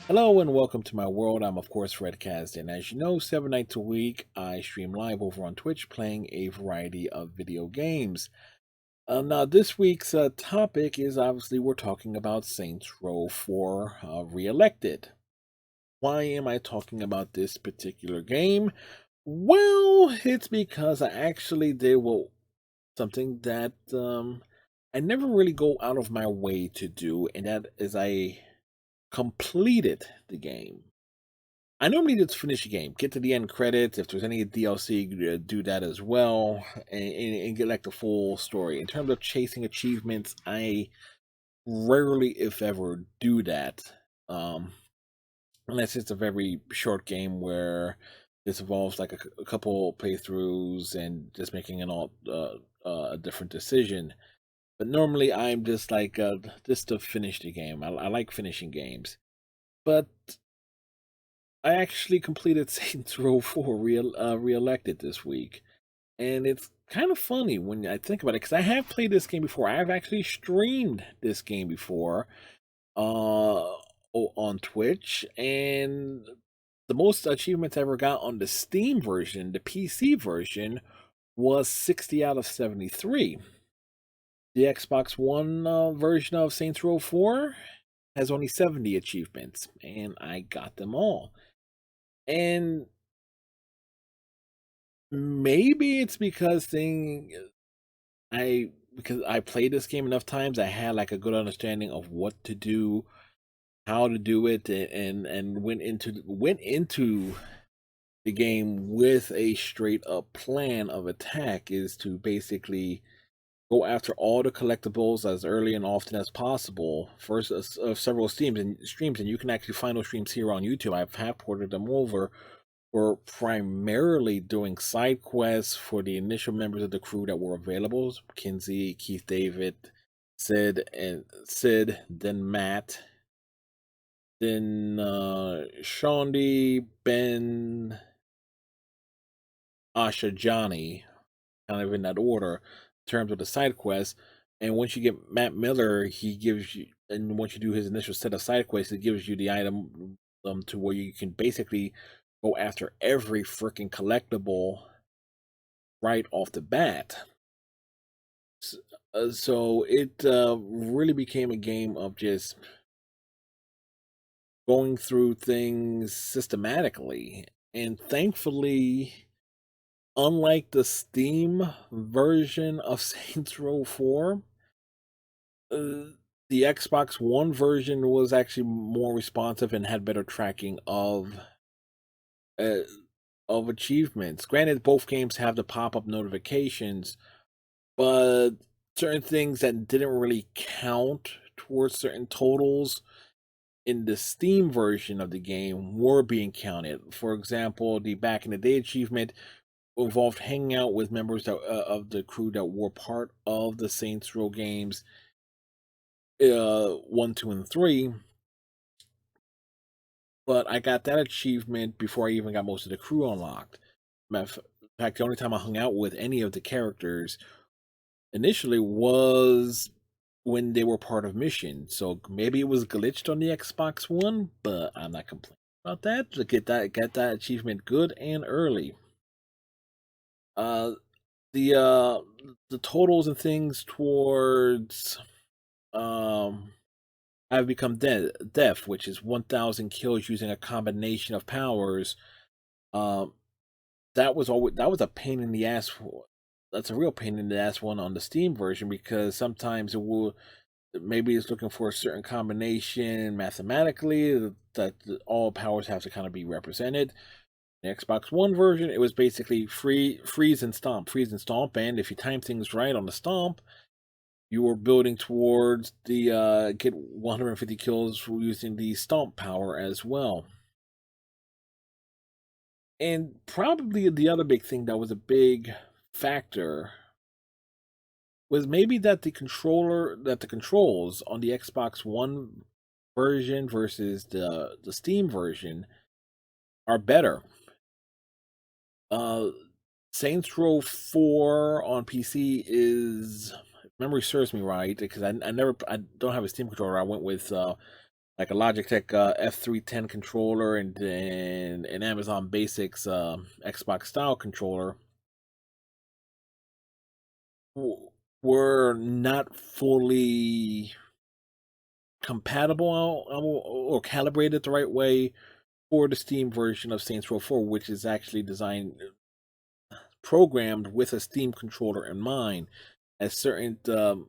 Hello and welcome to my world. I'm of course Redcast, and as you know, 7 nights a week I stream live over on Twitch playing a variety of video games. Now, this week's topic is obviously we're talking about Saints Row 4 Reelected. Why am I talking about this particular game? Well, it's because I actually did something that I never really go out of my way to do, and that is I completed the game. I normally just finish a game, get to the end credits. If there's any DLC, do that as well, and get like the full story. In terms of chasing achievements, I rarely, if ever, do that. Um, Unless it's a very short game where this involves like a couple playthroughs and just making a different decision. But normally, I'm just like just to finish the game. I like finishing games, but I actually completed Saints Row 4 Reelected this week. And it's kind of funny when I think about it, because I have played this game before. I have actually streamed this game before on Twitch. And the most achievements I ever got on the Steam version, the PC version, was 60 out of 73. The Xbox One version of Saints Row 4 has only 70 achievements, and I got them all. And maybe it's because I played this game enough times, I had like a good understanding of what to do, how to do it, and went into the game with a straight up plan of attack is to basically go after all the collectibles as early and often as possible. First, of several streams, and you can actually find those streams here on YouTube. Have ported them over. We're primarily doing side quests for the initial members of the crew that were available: Kinsey, Keith David, Sid, then Matt, then Shondi, Ben, Asha, Johnny, kind of in that order in terms of the side quests. And once you get Matt Miller, and once you do his initial set of side quests, it gives you the item to where you can basically go after every freaking collectible right off the bat. So it really became a game of just going through things systematically. And thankfully, unlike the Steam version of Saints Row 4, uh, the Xbox One version was actually more responsive and had better tracking uh, of achievements. Granted, both games have the pop-up notifications, but certain things that didn't really count towards certain totals in the Steam version of the game were being counted. For example, the back in the day achievement involved hanging out with members of the crew that were part of the Saints Row games 1, 2, and 3. But I got that achievement before I even got most of the crew unlocked. Matter of fact, the only time I hung out with any of the characters initially was when they were part of mission. So maybe it was glitched on the Xbox One, but I'm not complaining about that. To get that achievement good and early. Uh the uh the totals and things towards um I've become deaf, which is 1,000 kills using a combination of powers. Um that was a pain in the ass. That's a real pain in the ass one on the Steam version, because sometimes it will maybe it's looking for a certain combination mathematically that all powers have to kind of be represented. The Xbox One version, it was basically freeze and stomp, and if you time things right on the stomp, you were building towards the get 150 kills using the stomp power as well. And probably the other big thing that was a big factor was maybe that the controls on the Xbox One version versus the Steam version are better. Uh Saints Row 4 on PC is, if memory serves me right, because I don't have a Steam controller. I went with like a Logitech F310 controller and an Amazon Basics Xbox style controller, were not fully compatible or calibrated the right way for the Steam version of Saints Row 4, which is actually designed, programmed with a Steam controller in mind, as certain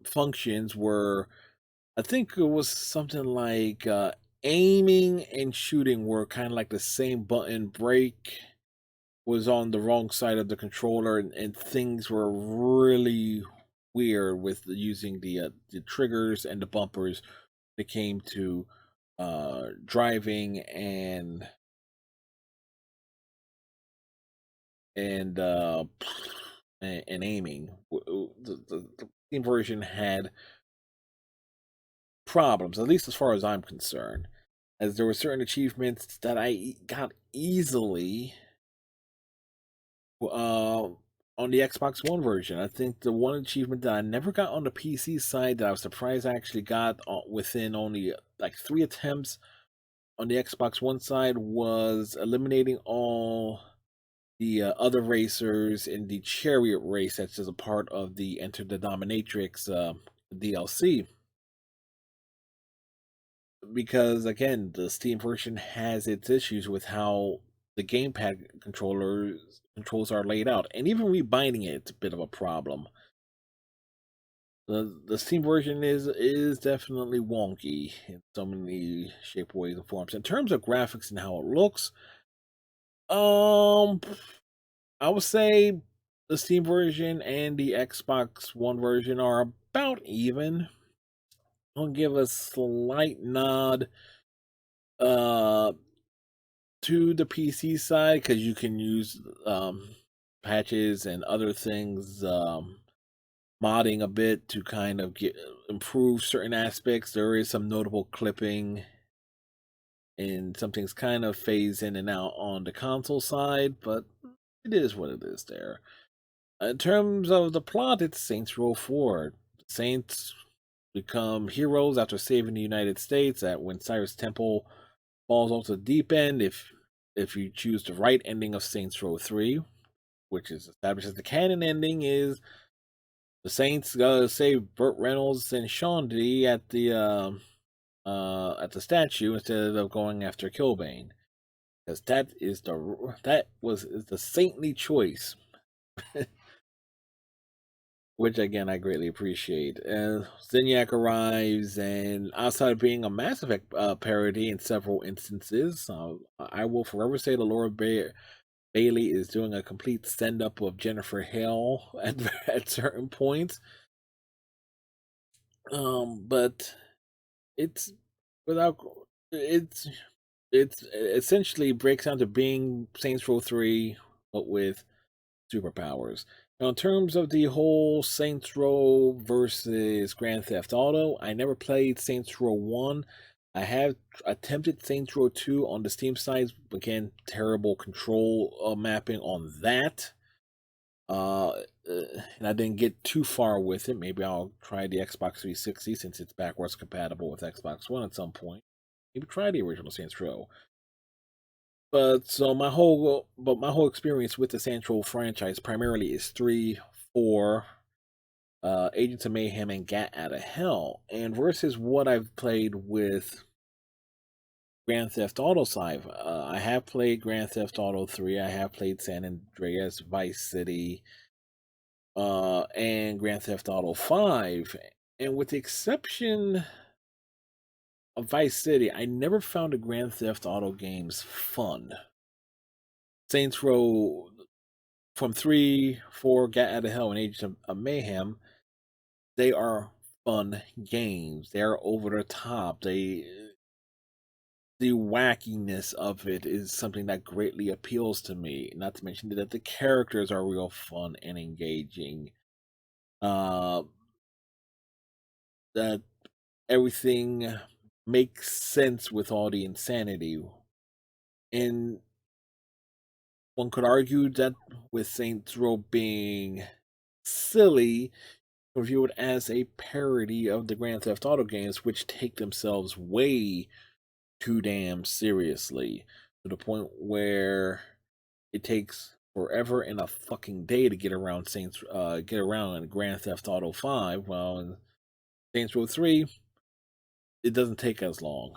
functions were, I think it was something like aiming and shooting were kind of like the same button. Break was on the wrong side of the controller, and things were really weird with using the triggers and the bumpers when it came to driving and uh and aiming. The Steam version had problems, at least as far as I'm concerned, as there were certain achievements that I got easily uh, on the Xbox One version. I think the one achievement that I never got on the PC side that I was surprised I actually got within only like 3 attempts on the Xbox One side was eliminating all the other racers in the chariot race that's just a part of the Enter the Dominatrix DLC. Because again, the Steam version has its issues with how the gamepad controls are laid out, and even rebinding it's a bit of a problem. The Steam version is definitely wonky in so many shape, ways, and forms. In terms of graphics and how it looks, um, I would say the Steam version and the Xbox One version are about even. I'll give a slight nod uh to the PC side because you can use patches and other things, modding a bit to kind of get improve certain aspects. There is some notable clipping and some things kind of phase in and out on the console side, but it is what it is there. In terms of the plot, it's Saints Row 4. Saints become heroes after saving the United States at when Cyrus Temple falls off the deep end. If you choose the right ending of Saints Row 3, which is established as the canon ending, is the Saints gotta save Burt Reynolds and Sean D at the statue instead of going after Kilbane, because that was the saintly choice, which again I greatly appreciate. Zinyak arrives, and outside of being a Mass Effect parody in several instances, I will forever say the Laura Bailey is doing a complete send up of Jennifer Hale at certain points. But it's without it's it's essentially breaks down to being Saints Row 3 but with superpowers. Now, in terms of the whole Saints Row versus Grand Theft Auto, I never played Saints Row 1. I have attempted Saints Row 2 on the Steam side. Again, terrible control mapping on that. Uh, and I didn't get too far with it. Maybe I'll try the Xbox 360 since it's backwards compatible with Xbox One at some point. Maybe try the original Saints Row. My whole experience with the Saints Row franchise primarily is 3, 4, Agents of Mayhem, and Gat Out of Hell, and versus what I've played with Grand Theft Auto side. I have played Grand Theft Auto 3. I have played San Andreas, Vice City, and Grand Theft Auto 5. And with the exception of Vice City, I never found the Grand Theft Auto games fun. Saints Row from 3, 4, Gat Out of Hell, and Agents of Mayhem, they are fun games. They're over the top. The wackiness of it is something that greatly appeals to me. Not to mention that the characters are real fun and engaging. Uh, that everything makes sense with all the insanity. And one could argue that with Saints Row being silly, view it as a parody of the Grand Theft Auto games, which take themselves way too damn seriously to the point where it takes forever and a fucking day to get around in Grand Theft Auto 5. Well, in Saints Row 3, it doesn't take as long.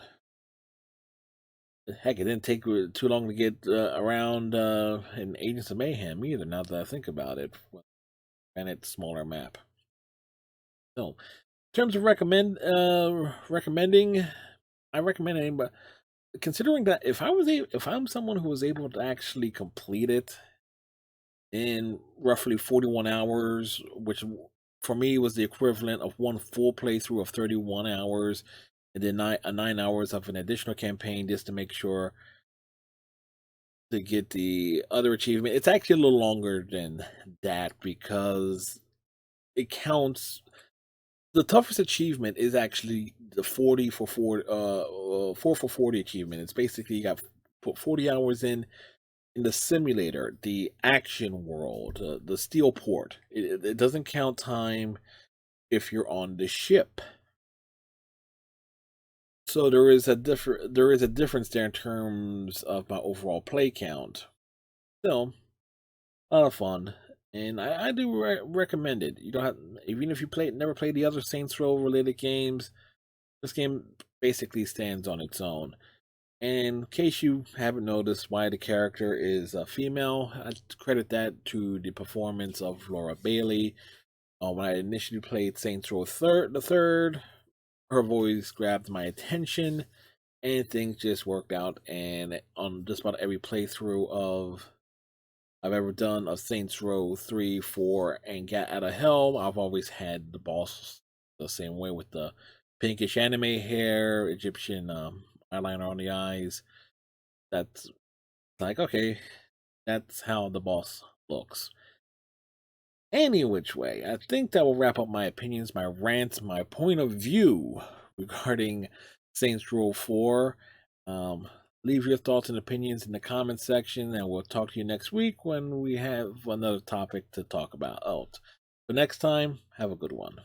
Heck, it didn't take too long to get around in Agents of Mayhem either. Now that I think about it, and it's smaller map. So, in terms of recommending, I recommend anybody. Considering that if I'm someone who was able to actually complete it in roughly 41 hours, which for me was the equivalent of one full playthrough of 31 hours, and then 9 hours of an additional campaign just to make sure to get the other achievement. It's actually a little longer than that because it counts. The toughest achievement is actually the 4 for 40 achievement. It's basically you got put 40 hours in the simulator, the action world, the steel port. It doesn't count time if you're on the ship. So there is a difference there in terms of my overall play count. Still, a lot of fun, and I do recommend it. You don't have, even if you never played the other Saints Row related games, this game basically stands on its own. And in case you haven't noticed why the character is a female, I credit that to the performance of Laura Bailey. When I initially played Saints Row the third, her voice grabbed my attention, and things just worked out. And on just about every playthrough I've ever done of Saints Row 3, 4, and Gat Out of Hell, I've always had the boss the same way with the pinkish anime hair, Egyptian eyeliner on the eyes. That's like, okay, that's how the boss looks. Any which way, I think that will wrap up my opinions, my rants, my point of view regarding Saints Row 4. Um, leave your thoughts and opinions in the comment section, and we'll talk to you next week when we have another topic to talk about. But next time, have a good one.